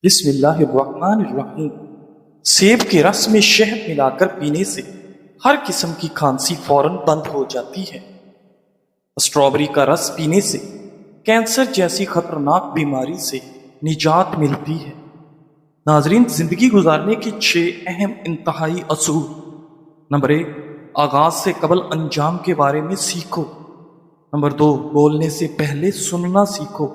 بسم اللہ الرحمن الرحیم۔ سیب کے رس میں شہد ملا کر پینے سے ہر قسم کی کھانسی فوراً بند ہو جاتی ہے۔ اسٹرابری کا رس پینے سے کینسر جیسی خطرناک بیماری سے نجات ملتی ہے۔ ناظرین، زندگی گزارنے کے 6 اہم انتہائی اصول۔ نمبر 1، آغاز سے قبل انجام کے بارے میں سیکھو۔ نمبر 2، بولنے سے پہلے سننا سیکھو۔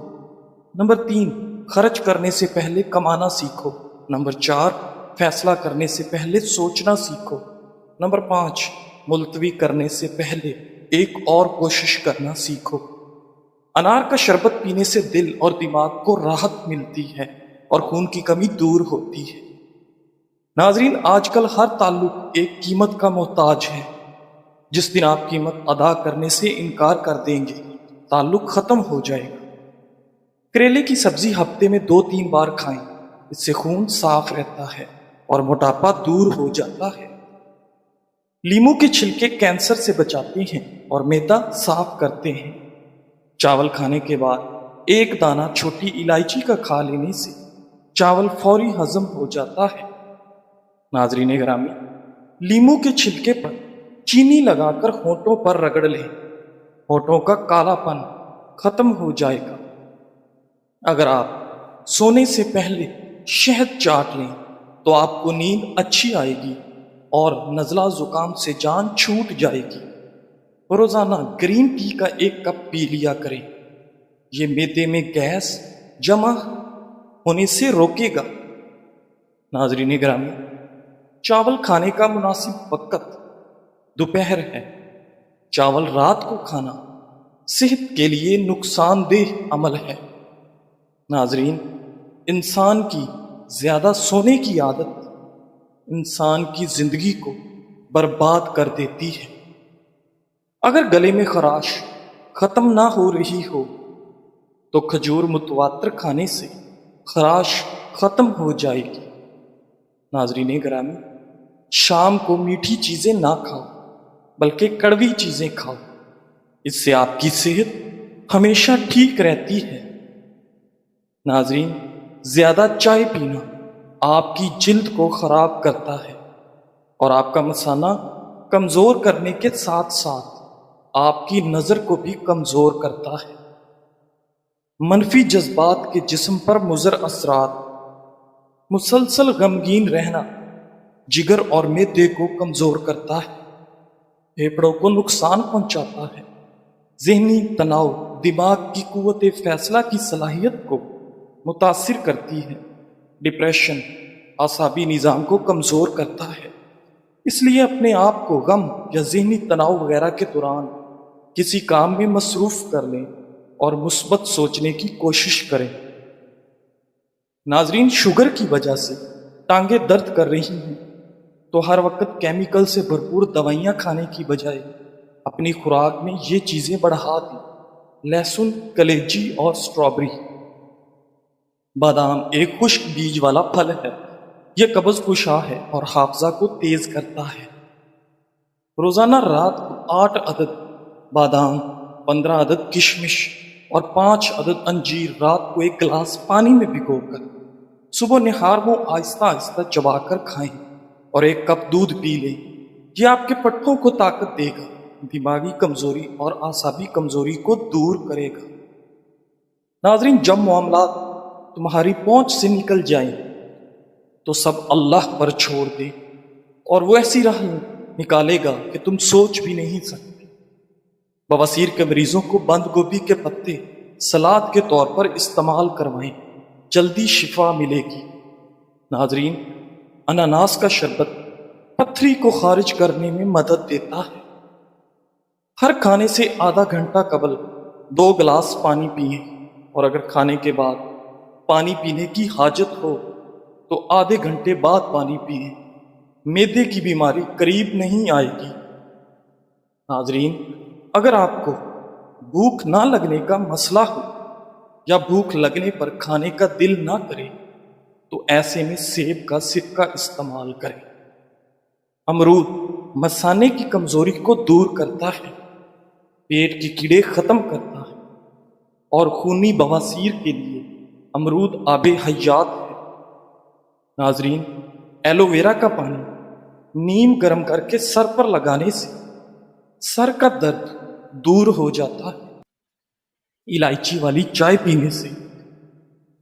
نمبر 3، خرچ کرنے سے پہلے کمانا سیکھو۔ نمبر 4، فیصلہ کرنے سے پہلے سوچنا سیکھو۔ نمبر 5، ملتوی کرنے سے پہلے ایک اور کوشش کرنا سیکھو۔ انار کا شربت پینے سے دل اور دماغ کو راحت ملتی ہے اور خون کی کمی دور ہوتی ہے۔ ناظرین، آج کل ہر تعلق ایک قیمت کا محتاج ہے۔ جس دن آپ قیمت ادا کرنے سے انکار کر دیں گے، تعلق ختم ہو جائے گا۔ کریلے کی سبزی ہفتے میں 2-3 بار کھائیں، اس سے خون صاف رہتا ہے اور موٹاپا دور ہو جاتا ہے۔ لیمو کے چھلکے کینسر سے بچاتے ہیں اور معدہ صاف کرتے ہیں۔ چاول کھانے کے بعد ایک دانہ چھوٹی الائچی کا کھا لینے سے چاول فوری ہضم ہو جاتا ہے۔ ناظرین گرامی، لیمو کے چھلکے پر چینی لگا کر ہونٹوں پر رگڑ لیں، ہونٹوں کا کالا پن ختم ہو جائے گا۔ اگر آپ سونے سے پہلے شہد چاٹ لیں تو آپ کو نیند اچھی آئے گی اور نزلہ زکام سے جان چھوٹ جائے گی۔ روزانہ گرین ٹی کا 1 کپ پی لیا کریں، یہ معدے میں گیس جمع ہونے سے روکے گا۔ ناظرین گرامی، چاول کھانے کا مناسب وقت دوپہر ہے۔ چاول رات کو کھانا صحت کے لیے نقصان دہ عمل ہے۔ ناظرین، انسان کی زیادہ سونے کی عادت انسان کی زندگی کو برباد کر دیتی ہے۔ اگر گلے میں خراش ختم نہ ہو رہی ہو تو کھجور متواتر کھانے سے خراش ختم ہو جائے گی۔ ناظرین گرامی، شام کو میٹھی چیزیں نہ کھاؤ بلکہ کڑوی چیزیں کھاؤ، اس سے آپ کی صحت ہمیشہ ٹھیک رہتی ہے۔ ناظرین، زیادہ چائے پینا آپ کی جلد کو خراب کرتا ہے اور آپ کا مثانہ کمزور کرنے کے ساتھ ساتھ آپ کی نظر کو بھی کمزور کرتا ہے۔ منفی جذبات کے جسم پر مضر اثرات: مسلسل غمگین رہنا جگر اور معدے کو کمزور کرتا ہے، پھیپھڑوں کو نقصان پہنچاتا ہے۔ ذہنی تناؤ دماغ کی قوت فیصلہ کی صلاحیت کو متاثر کرتی ہے۔ ڈپریشن اعصابی نظام کو کمزور کرتا ہے۔ اس لیے اپنے آپ کو غم یا ذہنی تناؤ وغیرہ کے دوران کسی کام میں مصروف کر لیں اور مثبت سوچنے کی کوشش کریں۔ ناظرین، شوگر کی وجہ سے ٹانگیں درد کر رہی ہیں تو ہر وقت کیمیکل سے بھرپور دوائیاں کھانے کی بجائے اپنی خوراک میں یہ چیزیں بڑھا دیں: لہسن، کلیجی اور اسٹرابری۔ بادام ایک خشک بیج والا پھل ہے، یہ قبض کشا ہے اور حافظہ کو تیز کرتا ہے۔ روزانہ رات کو 8 عدد بادام، 15 عدد کشمش اور 5 عدد انجیر رات کو 1 گلاس پانی میں بھگو کر صبح نہار وہ آہستہ آہستہ چبا کر کھائیں اور 1 کپ دودھ پی لیں۔ یہ آپ کے پٹھوں کو طاقت دے گا، دماغی کمزوری اور اعصابی کمزوری کو دور کرے گا۔ ناظرین، جب معاملات تمہاری پہنچ سے نکل جائیں تو سب اللہ پر چھوڑ دیں اور وہ ایسی راہ نکالے گا کہ تم سوچ بھی نہیں سکتے۔ بواسیر کے مریضوں کو بند گوبھی کے پتے سلاد کے طور پر استعمال کروائیں، جلدی شفا ملے گی۔ ناظرین، اناناس کا شربت پتھری کو خارج کرنے میں مدد دیتا ہے۔ ہر کھانے سے آدھا گھنٹہ قبل 2 گلاس پانی پئیں اور اگر کھانے کے بعد پانی پینے کی حاجت ہو تو آدھے گھنٹے بعد پانی پئیں، معدے کی بیماری قریب نہیں آئے گی۔ ناظرین، اگر آپ کو بھوک نہ لگنے کا مسئلہ ہو یا بھوک لگنے پر کھانے کا دل نہ کرے تو ایسے میں سیب کا سرکہ استعمال کریں۔ امرود مثانے کی کمزوری کو دور کرتا ہے، پیٹ کے کیڑے ختم کرتا ہے اور خونی بواسیر کے لیے امرود آب حیات ہے۔ ناظرین، ایلو ویرا کا پانی نیم گرم کر کے سر پر لگانے سے سر کا درد دور ہو جاتا ہے۔ الائچی والی چائے پینے سے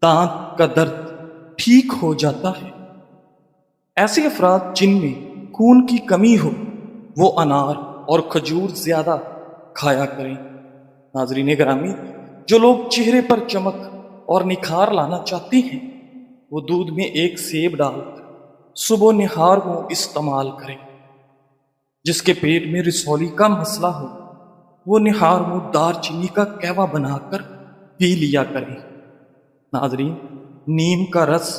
دانت کا درد ٹھیک ہو جاتا ہے۔ ایسے افراد جن میں خون کی کمی ہو وہ انار اور کھجور زیادہ کھایا کریں۔ ناظرین گرامی، جو لوگ چہرے پر چمک اور نکھار لانا چاہتے ہیں وہ دودھ میں ایک سیب ڈال کر صبح نہار کو استعمال کریں۔ جس کے پیٹ میں رسولی کا مسئلہ ہو وہ نہار کو دار چینی کا قہوہ بنا کر پی لیا کریں۔ ناظرین، نیم کا رس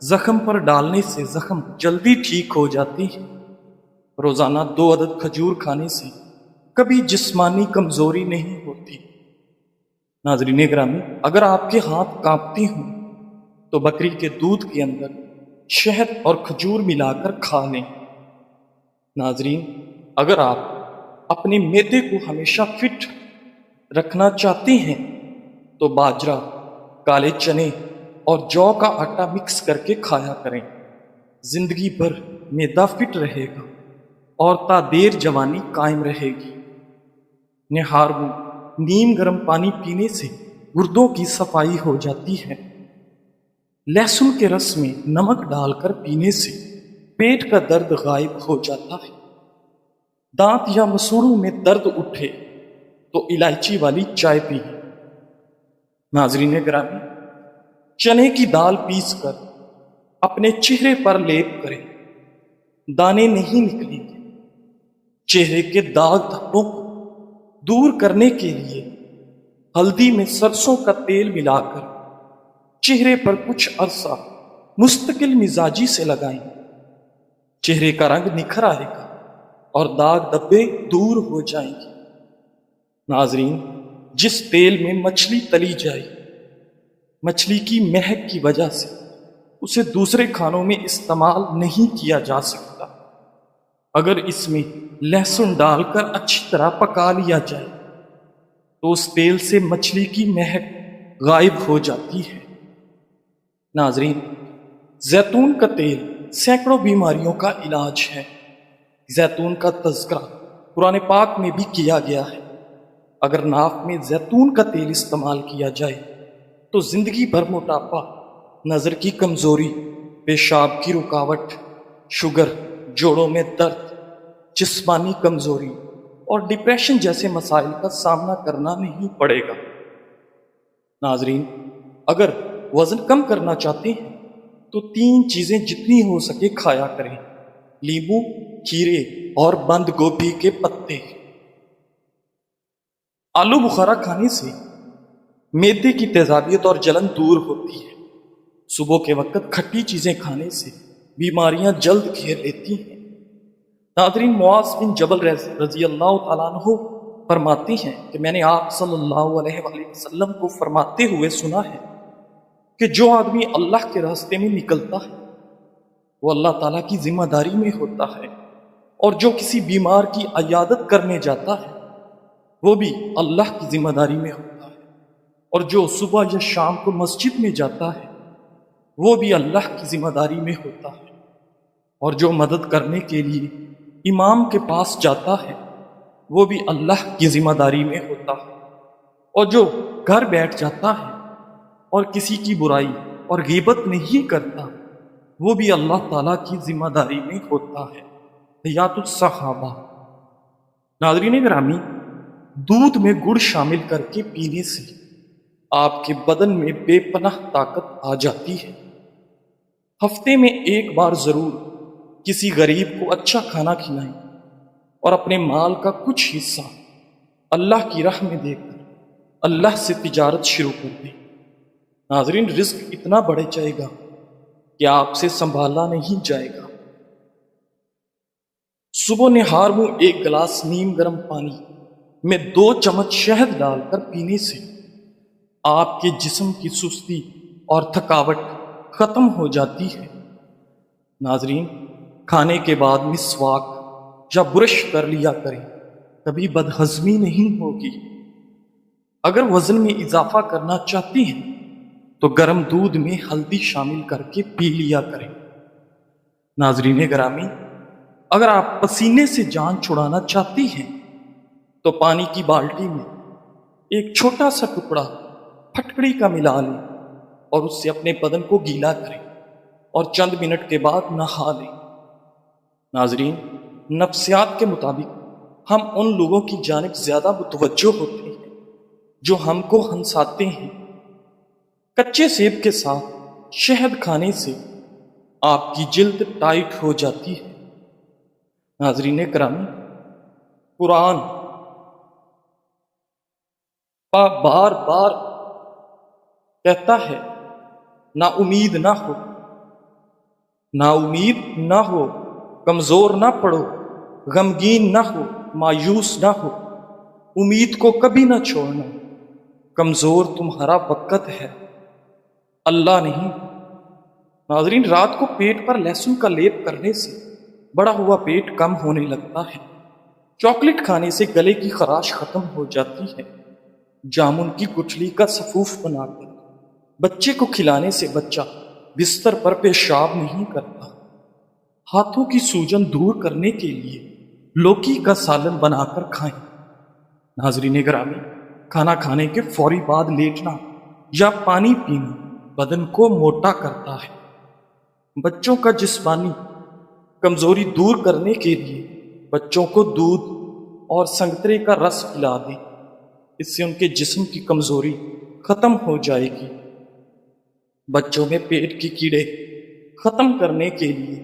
زخم پر ڈالنے سے زخم جلدی ٹھیک ہو جاتی ہے۔ روزانہ 2 عدد کھجور کھانے سے کبھی جسمانی کمزوری نہیں ہوتی۔ ناظرین گرامی، اگر آپ کے ہاتھ کانپتے ہوں تو بکری کے دودھ کے اندر شہد اور کھجور ملا کر کھا لیں۔ ناظرین، اگر آپ اپنے معدے کو ہمیشہ فٹ رکھنا چاہتے ہیں تو باجرہ، کالے چنے اور جو کا آٹا مکس کر کے کھایا کریں۔ زندگی بھر معدہ فٹ رہے گا اور تا دیر جوانی قائم رہے گی۔ نہار میں نیم گرم پانی پینے سے گردوں کی صفائی ہو جاتی ہے۔ لہسن کے رس میں نمک ڈال کر پینے سے پیٹ کا درد غائب ہو جاتا ہے۔ دانت یا مسوڑوں میں درد اٹھے تو الائچی والی چائے پئیں۔ ناظرین گرامی، چنے کی دال پیس کر اپنے چہرے پر لیپ کریں، دانے نہیں نکلیں گے۔ چہرے کے داغ دھبوں کو دور کرنے کے لیے ہلدی میں سرسوں کا تیل ملا کر چہرے پر کچھ عرصہ مستقل مزاجی سے لگائیں۔ چہرے کا رنگ نکھر آئے گا اور داغ دھبے دور ہو جائیں گے۔ ناظرین، جس تیل میں مچھلی تلی جائے مچھلی کی مہک کی وجہ سے اسے دوسرے کھانوں میں استعمال نہیں کیا جا سکتا۔ اگر اس میں لہسن ڈال کر اچھی طرح پکا لیا جائے تو اس تیل سے مچھلی کی مہک غائب ہو جاتی ہے۔ ناظرین، زیتون کا تیل سینکڑوں بیماریوں کا علاج ہے۔ زیتون کا تذکرہ قرآن پاک میں بھی کیا گیا ہے۔ اگر ناف میں زیتون کا تیل استعمال کیا جائے تو زندگی بھر موٹاپا، نظر کی کمزوری، پیشاب کی رکاوٹ، شوگر، جوڑوں میں درد، جسمانی کمزوری اور ڈپریشن جیسے مسائل کا سامنا کرنا نہیں پڑے گا۔ ناظرین، اگر وزن کم کرنا چاہتے ہیں تو 3 چیزیں جتنی ہو سکے کھایا کریں: لیموں، کھیرے اور بند گوبھی کے پتے۔ آلو بخارا کھانے سے معدے کی تیزابیت اور جلن دور ہوتی ہے۔ صبح کے وقت کھٹی چیزیں کھانے سے بیماریاں جلد گھیر لیتی ہیں۔ ناظرین، معاذ بن جبل رضی اللہ تعالیٰ عنہ فرماتے ہیں کہ میں نے آپ صلی اللہ علیہ وآلہ وسلم کو فرماتے ہوئے سنا ہے کہ جو آدمی اللہ کے راستے میں نکلتا ہے وہ اللہ تعالیٰ کی ذمہ داری میں ہوتا ہے، اور جو کسی بیمار کی عیادت کرنے جاتا ہے وہ بھی اللہ کی ذمہ داری میں ہوتا ہے، اور جو صبح یا شام کو مسجد میں جاتا ہے وہ بھی اللہ کی ذمہ داری میں ہوتا ہے، اور جو مدد کرنے کے لیے امام کے پاس جاتا ہے وہ بھی اللہ کی ذمہ داری میں ہوتا ہے، اور جو گھر بیٹھ جاتا ہے اور کسی کی برائی اور غیبت نہیں کرتا وہ بھی اللہ تعالیٰ کی ذمہ داری میں ہوتا ہے۔ حیات الصحابہ۔ ناظرین گرامی، دودھ میں گڑ شامل کر کے پینے سے آپ کے بدن میں بے پناہ طاقت آ جاتی ہے۔ ہفتے میں ایک بار ضرور کسی غریب کو اچھا کھانا کھلائیں اور اپنے مال کا کچھ حصہ اللہ کی راہ میں دے کر اللہ سے تجارت شروع کر دیں۔ ناظرین، رزق اتنا بڑھ جائے گا کہ آپ سے سنبھالا نہیں جائے گا۔ صبح نہار میں 1 گلاس نیم گرم پانی میں 2 چمچ شہد ڈال کر پینے سے آپ کے جسم کی سستی اور تھکاوٹ ختم ہو جاتی ہے۔ ناظرین، کھانے کے بعد مسواک یا برش کر لیا کریں، کبھی بدہضمی نہیں ہوگی۔ اگر وزن میں اضافہ کرنا چاہتے ہیں تو گرم دودھ میں ہلدی شامل کر کے پی لیا کریں۔ ناظرین گرامی، اگر آپ پسینے سے جان چھڑانا چاہتی ہیں تو پانی کی بالٹی میں ایک چھوٹا سا ٹکڑا پھٹکڑی کا ملا لیں اور اس سے اپنے بدن کو گیلا کریں اور چند منٹ کے بعد نہا لیں۔ ناظرین، نفسیات کے مطابق ہم ان لوگوں کی جانب زیادہ متوجہ ہوتے ہیں جو ہم کو ہنساتے ہیں۔ کچے سیب کے ساتھ شہد کھانے سے آپ کی جلد ٹائٹ ہو جاتی ہے۔ ناظرین کرام، قرآن بار بار کہتا ہے نا امید نہ ہو، نا امید نہ ہو، کمزور نہ پڑو، غمگین نہ ہو، مایوس نہ ہو، امید کو کبھی نہ چھوڑنا، کمزور تمہارا وقت ہے، اللہ نہیں۔ ناظرین، رات کو پیٹ پر لہسن کا لیپ کرنے سے بڑا ہوا پیٹ کم ہونے لگتا ہے، چاکلیٹ کھانے سے گلے کی خراش ختم ہو جاتی ہے، جامن کی گٹھلی کا سفوف بنا کر بچے کو کھلانے سے بچہ بستر پر پیشاب نہیں کرتا، ہاتھوں کی سوجن دور کرنے کے لیے لوکی کا سالن بنا کر کھائیں۔ ناظرین گرامی، کھانا کھانے کے فوری بعد لیٹنا یا پانی پینا بدن کو موٹا کرتا ہے۔ بچوں کا جسمانی کمزوری دور کرنے کے لیے بچوں کو دودھ اور سنگترے کا رس پلا دیں، اس سے ان کے جسم کی کمزوری ختم ہو جائے گی۔ بچوں میں پیٹ کے کیڑے ختم کرنے کے لیے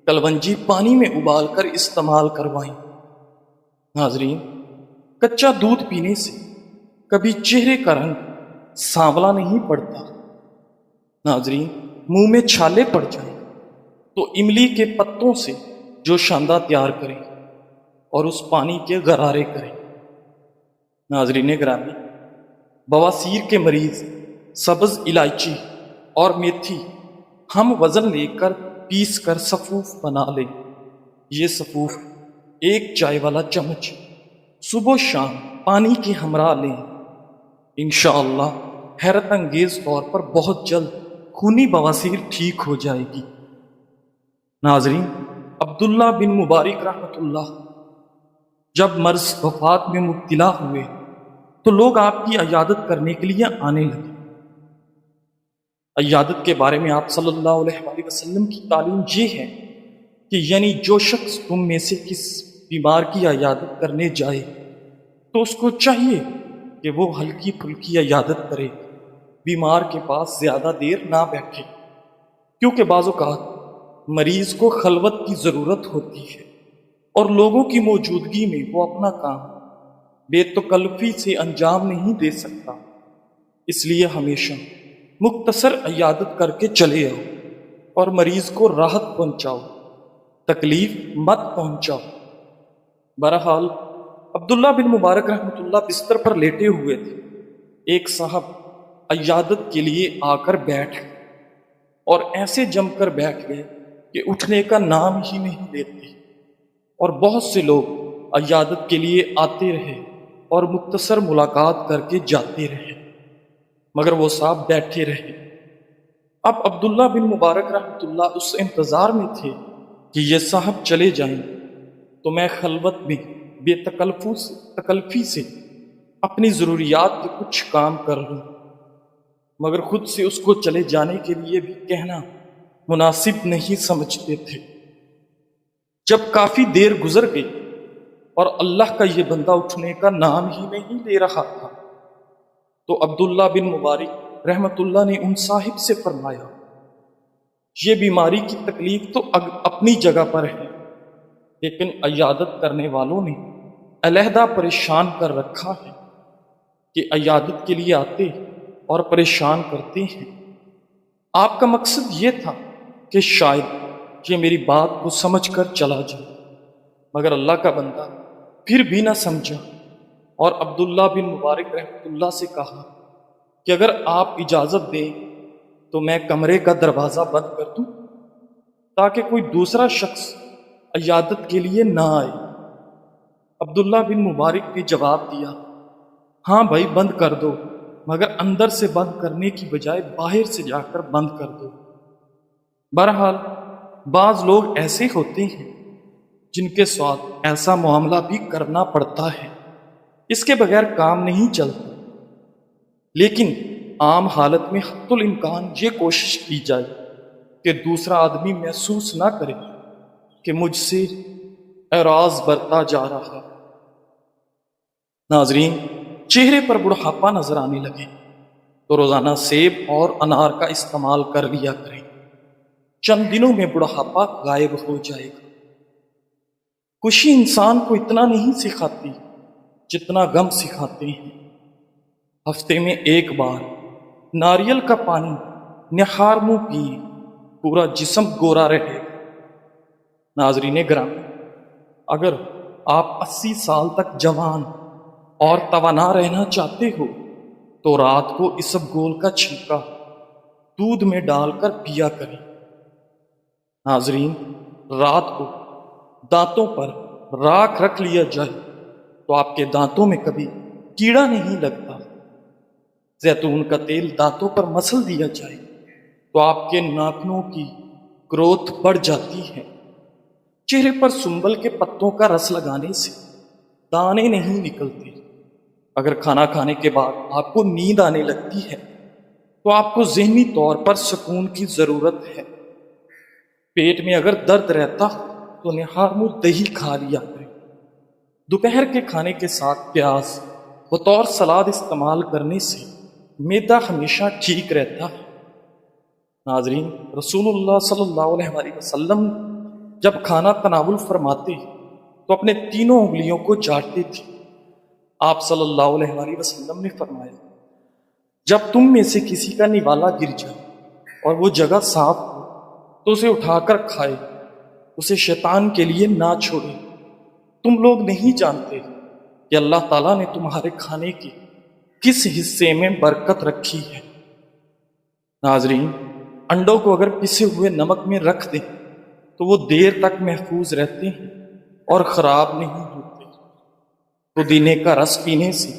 کلونجی پانی میں ابال کر استعمال کروائیں۔ ناظرین، کچا دودھ پینے سے کبھی چہرے کا رنگ سانولا نہیں پڑتا۔ ناظرین، منہ میں چھالے پڑ جائیں تو املی کے پتوں سے جو شاندہ تیار کریں اور اس پانی کے غرارے کریں۔ ناظرین گرامی، بواسیر کے مریض سبز الائچی اور میتھی ہم وزن لے کر پیس کر سفوف بنا لیں۔ یہ سفوف ایک چائے والا چمچ صبح و شام پانی کے ہمراہ لیں، انشاءاللہ حیرت انگیز طور پر بہت جلد خونی بواسیر ٹھیک ہو جائے گی۔ ناظرین، عبداللہ بن مبارک رحمۃ اللہ جب مرض وفات میں مبتلا ہوئے تو لوگ آپ کی عیادت کرنے کے لیے آنے لگے۔ عیادت کے بارے میں آپ صلی اللہ علیہ وآلہ وسلم کی تعلیم یہ ہے کہ یعنی جو شخص تم میں سے کس بیمار کی عیادت کرنے جائے تو اس کو چاہیے کہ وہ ہلکی پھلکی عیادت کرے، بیمار کے پاس زیادہ دیر نہ بیٹھے، کیونکہ بعض اوقات مریض کو خلوت کی ضرورت ہوتی ہے اور لوگوں کی موجودگی میں وہ اپنا کام بے تکلفی سے انجام نہیں دے سکتا۔ اس لیے ہمیشہ مختصر عیادت کر کے چلے آؤ اور مریض کو راحت پہنچاؤ، تکلیف مت پہنچاؤ۔ بہرحال عبداللہ بن مبارک رحمۃ اللہ بستر پر لیٹے ہوئے تھے، ایک صاحب عیادت کے لیے آ کر بیٹھ گئے اور ایسے جم کر بیٹھ گئے کہ اٹھنے کا نام ہی نہیں لیتے، اور بہت سے لوگ عیادت کے لیے آتے رہے اور مختصر ملاقات کر کے جاتے رہے، مگر وہ صاحب بیٹھے رہے۔ اب عبداللہ بن مبارک رحمۃ اللہ اس انتظار میں تھے کہ یہ صاحب چلے جائیں تو میں خلوت میں بے تکلفی سے اپنی ضروریات کے کچھ کام کر لوں، مگر خود سے اس کو چلے جانے کے لیے بھی کہنا مناسب نہیں سمجھتے تھے۔ جب کافی دیر گزر گئی اور اللہ کا یہ بندہ اٹھنے کا نام ہی نہیں لے رہا تھا تو عبداللہ بن مبارک رحمت اللہ نے ان صاحب سے فرمایا، یہ بیماری کی تکلیف تو اپنی جگہ پر ہے، لیکن عیادت کرنے والوں نے علیحدہ پریشان کر رکھا ہے کہ عیادت کے لیے آتے اور پریشان کرتے ہیں۔ آپ کا مقصد یہ تھا کہ شاید یہ میری بات کو سمجھ کر چلا جائے، مگر اللہ کا بندہ پھر بھی نہ سمجھا اور عبداللہ بن مبارک رحمۃ اللہ سے کہا کہ اگر آپ اجازت دیں تو میں کمرے کا دروازہ بند کر دوں تاکہ کوئی دوسرا شخص عیادت کے لیے نہ آئے۔ عبداللہ بن مبارک نے جواب دیا، ہاں بھائی بند کر دو، مگر اندر سے بند کرنے کی بجائے باہر سے جا کر بند کر دو۔ بہرحال بعض لوگ ایسے ہوتے ہیں جن کے ساتھ ایسا معاملہ بھی کرنا پڑتا ہے، اس کے بغیر کام نہیں چلتا، لیکن عام حالت میں حتی الامکان یہ کوشش کی جائے کہ دوسرا آدمی محسوس نہ کرے کہ مجھ سے اعراض برتا جا رہا۔ ناظرین، چہرے پر بڑھاپا نظر آنے لگے تو روزانہ سیب اور انار کا استعمال کر لیا کریں، چند دنوں میں بڑھاپا غائب ہو جائے گا۔ خوشی انسان کو اتنا نہیں سکھاتی جتنا غم سکھاتے ہیں۔ ہفتے میں ایک بار ناریل کا پانی نہار منہ پیے، پورا جسم گورا رہے گا۔ ناظرین گرامی، اگر آپ 80 سال تک جوان اور توانا رہنا چاہتے ہو تو رات کو اسبگول کا چھلکا دودھ میں ڈال کر پیا کریں۔ ناظرین، رات کو دانتوں پر راکھ رکھ لیا جائے تو آپ کے دانتوں میں کبھی کیڑا نہیں لگتا۔ زیتون کا تیل دانتوں پر مسل دیا جائے تو آپ کے ناخنوں کی گروتھ بڑھ جاتی ہے۔ چہرے پر سنبل کے پتوں کا رس لگانے سے دانے نہیں نکلتے۔ اگر کھانا کھانے کے بعد آپ کو نیند آنے لگتی ہے تو آپ کو ذہنی طور پر سکون کی ضرورت ہے۔ پیٹ میں اگر درد رہتا ہو تو نہار منہ دہی کھا لیا کریں۔ دوپہر کے کھانے کے ساتھ پیاز بطور سلاد استعمال کرنے سے معدہ ہمیشہ ٹھیک رہتا ہے۔ ناظرین، رسول اللہ صلی اللہ علیہ وآلہ وسلم جب کھانا تناول فرماتے تو اپنے تینوں انگلیوں کو چاٹتے تھے۔ آپ صلی اللہ علیہ وآلہ وسلم نے فرمایا، جب تم میں سے کسی کا نوالا گر جائے اور وہ جگہ صاف ہو تو اسے اٹھا کر کھائے، اسے شیطان کے لیے نہ چھوڑے۔ تم لوگ نہیں جانتے کہ اللہ تعالیٰ نے تمہارے کھانے کے کس حصے میں برکت رکھی ہے۔ ناظرین، انڈوں کو اگر پسے ہوئے نمک میں رکھ دیں تو وہ دیر تک محفوظ رہتے ہیں اور خراب نہیں ہوتے۔ پودینے کا رس پینے سے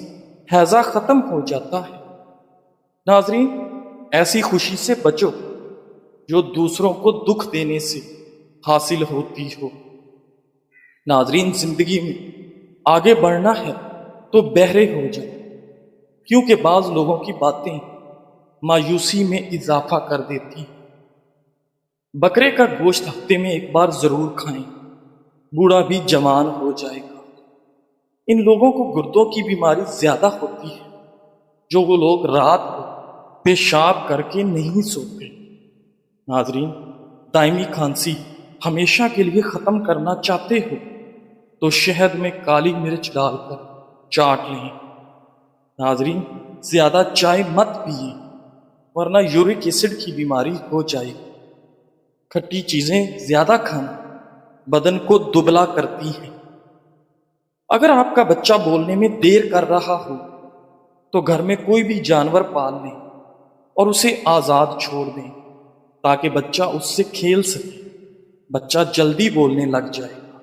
ہیضہ ختم ہو جاتا ہے۔ ناظرین، ایسی خوشی سے بچو جو دوسروں کو دکھ دینے سے حاصل ہوتی ہو۔ ناظرین، زندگی میں آگے بڑھنا ہے تو بہرے ہو جائے، کیونکہ بعض لوگوں کی باتیں مایوسی میں اضافہ کر دیتی ہیں۔ بکرے کا گوشت ہفتے میں ایک بار ضرور کھائیں، بوڑھا بھی جوان ہو جائے گا۔ ان لوگوں کو گردوں کی بیماری زیادہ ہوتی ہے جو وہ لوگ رات کو پیشاب کر کے نہیں سوتے۔ ناظرین، دائمی کھانسی ہمیشہ کے لیے ختم کرنا چاہتے ہو تو شہد میں کالی مرچ ڈال کر چاٹ لیں۔ ناظرین، زیادہ چائے مت پیئے ورنہ یورک ایسڈ کی بیماری ہو جائے گی۔ کھٹی چیزیں زیادہ کھانا بدن کو دبلا کرتی ہیں۔ اگر آپ کا بچہ بولنے میں دیر کر رہا ہو تو گھر میں کوئی بھی جانور پال لیں اور اسے آزاد چھوڑ دیں تاکہ بچہ اس سے کھیل سکے۔ بچہ جلدی بولنے لگ جائے گا۔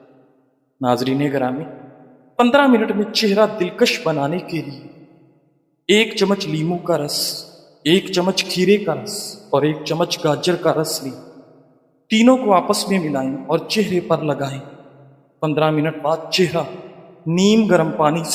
ناظرین گرامی، 15 منٹ میں چہرہ دلکش بنانے کے لیے 1 چمچ لیموں کا رس، 1 چمچ کھیرے کا رس اور 1 چمچ گاجر کا رس لیں۔ تینوں کو آپس میں ملائیں اور چہرے پر لگائیں۔ 15 منٹ بعد چہرہ نیم گرم پانی سے